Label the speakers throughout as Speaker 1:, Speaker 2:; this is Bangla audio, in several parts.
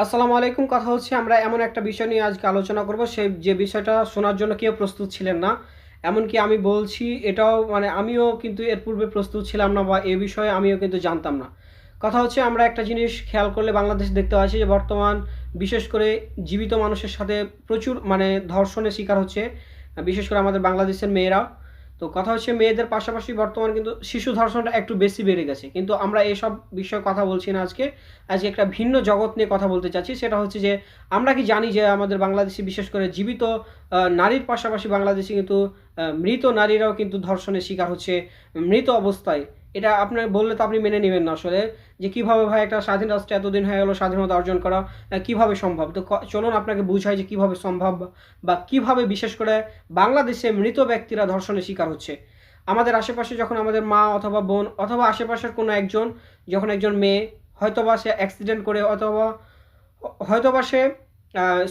Speaker 1: আসসালামু আলাইকুম। কথা হচ্ছে আমরা এমন একটা বিষয় নিয়ে আজকে আলোচনা করব, সেই যে বিষয়টা শোনার জন্য কেউ প্রস্তুত ছিলেন না। এমনকি আমি বলছি এটাও আমিও কিন্তু এর পূর্বে প্রস্তুত ছিলাম না বা এ বিষয়ে আমিও কিন্তু জানতাম না। কথা হচ্ছে আমরা একটা জিনিস খেয়াল করলে বাংলাদেশে দেখতে পাচ্ছি যে বর্তমান বিশেষ করে জীবিত মানুষের সাথে প্রচুর ধর্ষণের শিকার হচ্ছে। বিশেষ করে আমাদের বাংলাদেশের মেয়েরা। তো কথা হচ্ছে মেয়েদের পাশাপাশি বর্তমানে কিন্তু শিশু ধর্ষণটা একটু বেশি বেড়ে গেছে। কিন্তু আমরা এসব বিষয়ে কথা বলছি না আজকে। আজকে একটা ভিন্ন জগৎ নিয়ে কথা বলতে চাচ্ছি। সেটা হচ্ছে যে আমরা কি জানি যে আমাদের বাংলাদেশে বিশেষ করে জীবিত নারীর পাশাপাশি বাংলাদেশে কিন্তু মৃত নারীরাও কিন্তু ধর্ষণের শিকার হচ্ছে মৃত অবস্থায়। এটা আপনার বললে তো আপনি মেনে নিবেন না আসলে, যে কিভাবে ভাই একটা স্বাধীন রাষ্ট্রে এতদিন হয়ে গেল স্বাধীনতা অর্জন করা কিভাবে সম্ভব? তো চলুন আপনাকে বুঝাই যে কিভাবে সম্ভব বা কিভাবে বিশেষ করে বাংলাদেশে মৃত ব্যক্তিরা ধর্ষণের শিকার হচ্ছে। আমাদের আশেপাশে যখন আমাদের মা অথবা বোন অথবা আশেপাশের কোনো একজন, যখন একজন মেয়ে হয়তোবা সে অ্যাক্সিডেন্ট করে অথবা হয়তোবা সে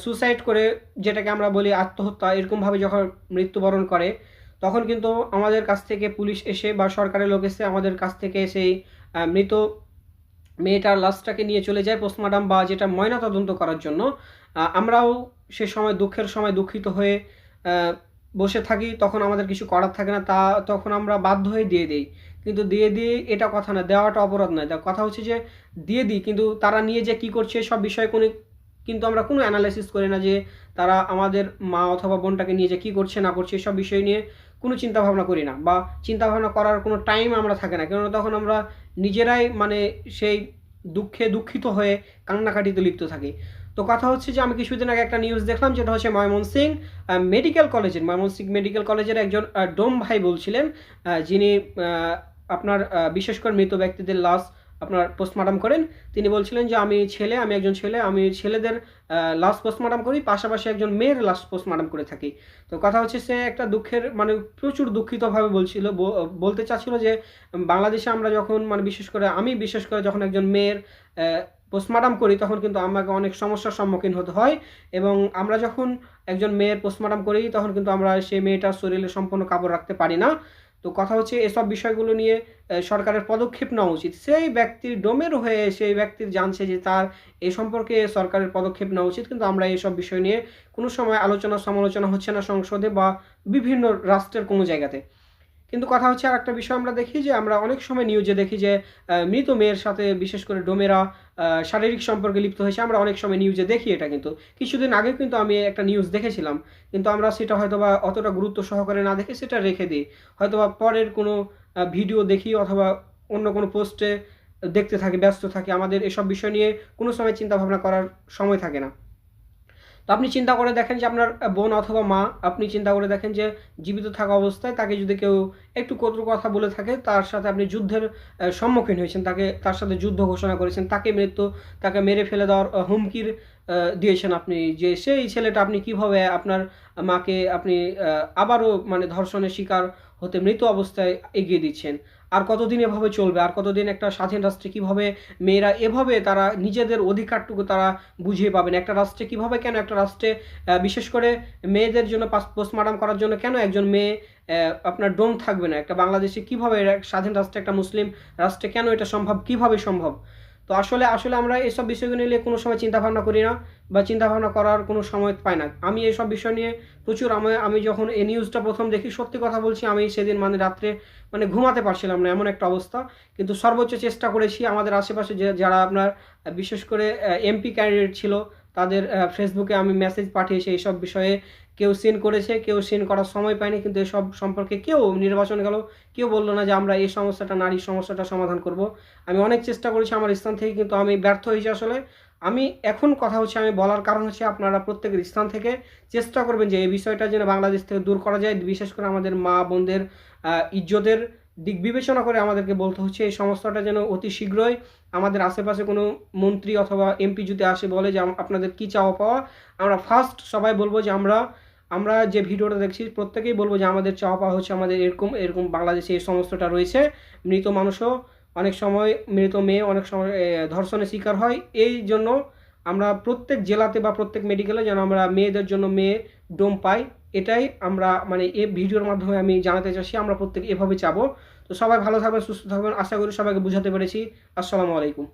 Speaker 1: সুসাইড করে, যেটাকে আমরা বলি আত্মহত্যা, এরকমভাবে যখন মৃত্যুবরণ করে, তখন কিন্তু আমাদের কাছ থেকে পুলিশ এসে বা সরকারের লোক এসে আমাদের কাছ থেকে সেই মৃত মেয়েটার লাশটাকে নিয়ে চলে যায় পোস্টমর্টম বা যেটা ময়নাতদন্ত করার জন্য। আমরাও সে সময় দুঃখের সময় দুঃখিত হয়ে বসে থাকি, তখন আমাদের কিছু করার থাকে না, তখন আমরা বাধ্য হয়ে দিয়ে দিই। কিন্তু দিয়ে দিই এটা কথা না, দেওয়াটা অপরাধ নয়। কথা হচ্ছে যে দিয়ে দিই, কিন্তু তারা নিয়ে যে কী করছে সব বিষয়ে কিন্তু আমরা কোনো অ্যানালাইসিস করি না যে তারা আমাদের মা অথবা বোনটাকে নিয়ে যে কী করছে না করছে এসব বিষয় নিয়ে কোনো চিন্তাভাবনা করি না, বা চিন্তাভাবনা করার কোনো টাইম আমরা থাকে না। কেননা তখন আমরা নিজেরাই সেই দুঃখে দুঃখিত হয়ে কান্নাকাটিতে লিপ্ত থাকি। তো কথা হচ্ছে যে আমি কিছুদিন আগে একটা নিউজ দেখলাম, যেটা হচ্ছে ময়মনসিংহ মেডিকেল কলেজের একজন ডোম ভাই বলছিলেন, যিনি আপনার বিশেষ করে মৃত ব্যক্তিদের লাশ আপনার পোস্টমর্টম করেন। তিনি বলছিলেন যে আমি একজন ছেলে, আমি ছেলেদের লাশ পোস্টমর্টম করি, পাশাপাশি একজন মেয়ের লাশ পোস্টমর্টম করে থাকি। তো কথা হচ্ছে সে একটা দুঃখের প্রচুর দুঃখিতভাবে বলতে চাচ্ছিল যে বাংলাদেশে আমরা যখন বিশেষ করে যখন একজন মেয়ের পোস্টমর্টম করি, তখন কিন্তু আমাকে অনেক সমস্যার সম্মুখীন হতে হয়। এবং আমরা যখন একজন মেয়ের পোস্টমর্টম করি, তখন কিন্তু আমরা সেই মেয়েটার শরীরে সম্পূর্ণ কাপড় রাখতে পারি না। তো কথা হচ্ছে এসব বিষয়গুলো নিয়ে সরকারের পদক্ষেপ নেওয়া উচিত। সেই ব্যক্তির ডোমের হয়ে সেই ব্যক্তির জানছে যে তার এ সম্পর্কে সরকারের পদক্ষেপ নেওয়া উচিত, কিন্তু আমরা এইসব বিষয় নিয়ে কোনো সময় আলোচনা সমালোচনা হচ্ছে না সংসদে বা বিভিন্ন রাষ্ট্রের কোনো জায়গাতে। কিন্তু কথা হচ্ছে আরেকটা বিষয় আমরা দেখি যে আমরা অনেক সময় নিউজে দেখি যে মৃত মেয়ের সাথে বিশেষ করে ডোমেরা শারীরিক সম্পর্কে লিপ্ত হয়েছে। আমরা অনেক সময় নিউজে দেখি এটা, কিন্তু কিছুদিন আগে কিন্তু আমি একটা নিউজ দেখেছিলাম, কিন্তু আমরা সেটা হয়তোবা অতটা গুরুত্ব সহকারে না দেখে সেটা রেখে দিই। হয়তোবা পরের কোনো ভিডিও দেখি অথবা অন্য কোনো পোস্টে দেখতে থাকি, ব্যস্ত থাকি। আমাদের এসব বিষয় নিয়ে কোনো সময় চিন্তা ভাবনা করার সময় থাকে না। তো আপনি চিন্তা করে দেখেন যে আপনার বোন অথবা মা, আপনি চিন্তা করে দেখেন যে জীবিত থাকা অবস্থায় তাকে যদি কেউ একটু কটু কথা বলে থাকে, তার সাথে আপনি যুদ্ধের সম্মুখীন হয়েছেন, তার সাথে যুদ্ধ ঘোষণা করেছেন, তাকে মেরে ফেলে দেওয়ার হুমকির দিয়েছেন আপনি, যে সেই ছেলেটা আপনি কিভাবে আপনার মাকে আপনি আবারও ধর্ষণের শিকার হতে মৃত অবস্থায় এগিয়ে দিচ্ছেন। আর কতদিন এভাবে চলবে? আর কতদিন একটা স্বাধীন রাষ্ট্রে কিভাবে মেয়েরা এভাবে তারা নিজেদের অধিকারটুকু তারা বুঝিয়ে পাবেন? একটা রাষ্ট্রে কিভাবে, কেন একটা রাষ্ট্রে বিশেষ করে মেয়েদের জন্য পোস্টমর্টম করার জন্য কেন একজন মেয়ে আপনার ডোম থাকবে না? একটা বাংলাদেশে কিভাবে, স্বাধীন রাষ্ট্রে, একটা মুসলিম রাষ্ট্রে কেন এটা সম্ভব? কিভাবে সম্ভব? তো আসলে আমরা এসব বিষয়গুলো নিয়ে কোনো সময় চিন্তা ভাবনা করি না, বা চিন্তা ভাবনা করার কোনো সময় পাই না। আমি এসব বিষয় নিয়ে প্রচুর আমি যখন এই নিউজটা প্রথম দেখি, সত্যি কথা বলছি, আমি সেদিন রাত্রে ঘুমাতে পারছিলাম না, এমন একটা অবস্থা। কিন্তু সর্বোচ্চ চেষ্টা করেছি। আমাদের আশেপাশে যারা আপনার বিশেষ করে এমপি ক্যান্ডিডেট ছিল, তাদের ফেসবুকে আমি মেসেজ পাঠিয়েছি এইসব বিষয়ে। কেউ সিন করেছে, কেউ সিন করার সময় পায়নি, কিন্তু এসব সম্পর্কে কেউ নির্বাচন গেল, কেউ বললো না যে আমরা এই সমস্যাটা, নারীর সমস্যাটা সমাধান করব। আমি অনেক চেষ্টা করেছি আমার স্থান থেকে, কিন্তু আমি ব্যর্থ হয়েছি আসলে। আমি এখন কথা হচ্ছে, আমি বলার কারণ হচ্ছে আপনারা প্রত্যেকের স্থান থেকে চেষ্টা করবেন যে এই বিষয়টা যেন বাংলাদেশ থেকে দূর করা যায়। বিশেষ করে আমাদের মা বোনদের ইজ্জতের দিক বিবেচনা করে আমাদেরকে বলতে হচ্ছে এই সমস্যাটা যেন অতি শীঘ্রই আমাদের আশেপাশে কোনো মন্ত্রী অথবা এমপি যদি আসে বলে যে আপনাদের কী চাওয়া পাওয়া, আমরা ফার্স্ট সবাই বলবো যে আমরা যে ভিডিওটা দেখছি প্রত্যেকেই বলবো যে আমাদের চাওয়া পাওয়া হচ্ছে আমাদের এরকম এরকম বাংলাদেশে এই সমস্যাটা রয়েছে। মৃত মানুষও অনেক সময়, মৃত মেয়ে অনেক সময় ধর্ষণের শিকার হয়। এই জন্য আমরা প্রত্যেক জেলাতে বা প্রত্যেক মেডিকেলে যেন আমরা মেয়েদের জন্য মেয়ে ডোম পাই, এটাই আমরা এই ভিডিওর মাধ্যমে আমি জানাতে চাচ্ছি। আমরা প্রত্যেকে এভাবে চাবো। তো সবাই ভালো থাকবেন, সুস্থ থাকবেন, আশা করি সবাইকে বুঝাতে পেরেছি। আসসালামু আলাইকুম।